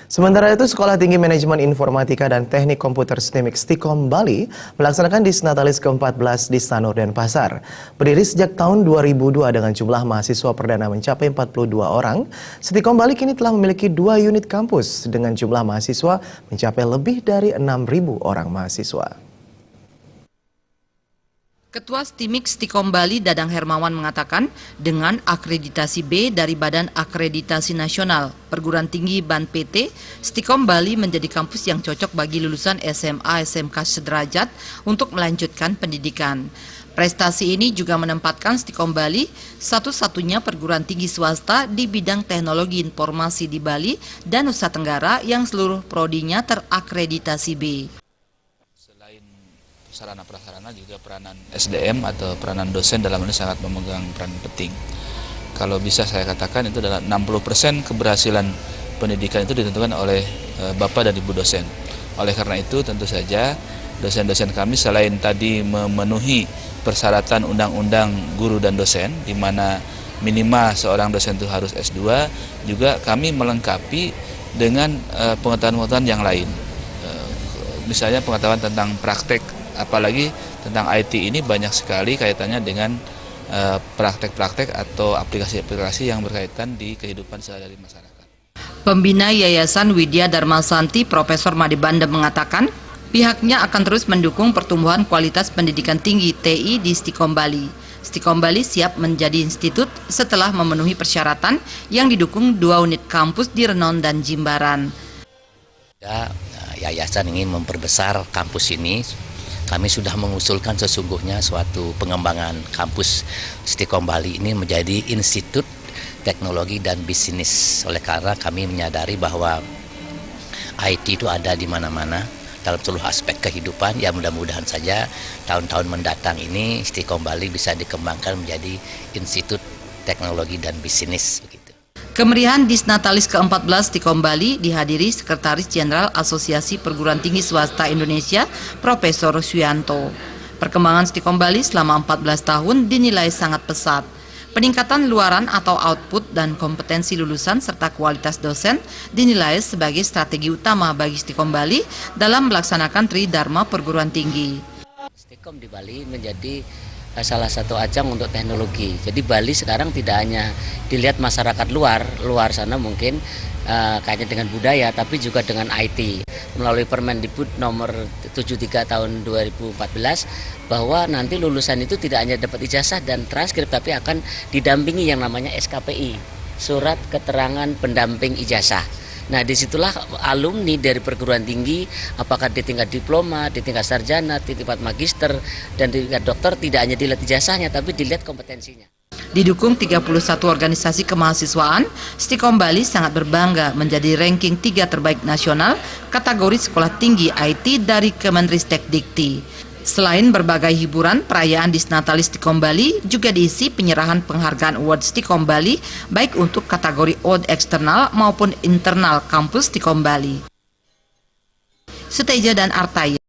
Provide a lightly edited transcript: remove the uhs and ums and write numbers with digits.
Sementara itu, Sekolah Tinggi Manajemen Informatika dan Teknik Komputer STIMIK Stikom Bali melaksanakan Disnatalis ke-14 di Sanur Denpasar. Berdiri sejak tahun 2002 dengan jumlah mahasiswa perdana mencapai 42 orang, Stikom Bali kini telah memiliki 2 unit kampus dengan jumlah mahasiswa mencapai lebih dari 6.000 orang mahasiswa. Ketua STIMIK Stikom Bali Dadang Hermawan mengatakan, dengan akreditasi B dari Badan Akreditasi Nasional Perguruan Tinggi BAN PT, Stikom Bali menjadi kampus yang cocok bagi lulusan SMA SMK sederajat untuk melanjutkan pendidikan. Prestasi ini juga menempatkan Stikom Bali satu-satunya perguruan tinggi swasta di bidang teknologi informasi di Bali dan Nusa Tenggara yang seluruh prodinya terakreditasi B. Sarana prasarana juga peranan SDM atau peranan dosen dalam ini sangat memegang peran penting. Kalau bisa saya katakan itu adalah 60% keberhasilan pendidikan itu ditentukan oleh Bapak dan Ibu dosen. Oleh karena itu tentu saja dosen-dosen kami selain tadi memenuhi persyaratan undang-undang guru dan dosen, di mana minimal seorang dosen itu harus S2, juga kami melengkapi dengan pengetahuan-pengetahuan yang lain. Misalnya pengetahuan tentang praktek, apalagi tentang IT ini banyak sekali kaitannya dengan praktek-praktek atau aplikasi-aplikasi yang berkaitan di kehidupan sehari-hari masyarakat. Pembina Yayasan Widya Dharmasanti Profesor Made Bandem mengatakan, pihaknya akan terus mendukung pertumbuhan kualitas pendidikan tinggi TI di Stikom Bali. Stikom Bali siap menjadi institut setelah memenuhi persyaratan yang didukung 2 unit kampus di Renon dan Jimbaran. Yayasan ingin memperbesar kampus ini. Kami sudah mengusulkan sesungguhnya suatu pengembangan kampus Stikom Bali ini menjadi institut teknologi dan bisnis. Oleh karena kami menyadari bahwa IT itu ada di mana-mana dalam seluruh aspek kehidupan. Ya mudah-mudahan saja tahun-tahun mendatang ini Stikom Bali bisa dikembangkan menjadi institut teknologi dan bisnis. Kemeriahan Disnatalis ke-14 Stikom Bali dihadiri Sekretaris Jenderal Asosiasi Perguruan Tinggi Swasta Indonesia, Profesor Suyanto. Perkembangan Stikom Bali selama 14 tahun dinilai sangat pesat. Peningkatan luaran atau output dan kompetensi lulusan serta kualitas dosen dinilai sebagai strategi utama bagi Stikom Bali dalam melaksanakan Tridharma Perguruan Tinggi. Stikom di Bali menjadi salah satu ajang untuk teknologi. Jadi Bali sekarang tidak hanya dilihat masyarakat luar sana mungkin kaitannya dengan budaya, tapi juga dengan IT. Melalui Permendikbud nomor 73 tahun 2014, bahwa nanti lulusan itu tidak hanya dapat ijazah dan transkrip, tapi akan didampingi yang namanya SKPI, Surat Keterangan Pendamping Ijazah. Nah, disitulah alumni dari perguruan tinggi, apakah di tingkat diploma, di tingkat sarjana, di tingkat magister, dan di tingkat dokter, tidak hanya dilihat ijazahnya, tapi dilihat kompetensinya. Didukung 31 organisasi kemahasiswaan, Stikom Bali sangat berbangga menjadi ranking 3 terbaik nasional kategori sekolah tinggi IT dari Kemenristek Dikti. Selain berbagai hiburan, perayaan Disnatalis Stikom Bali juga diisi penyerahan penghargaan award Stikom Bali baik untuk kategori award eksternal maupun internal kampus Stikom Bali. Suteja dan Artaya.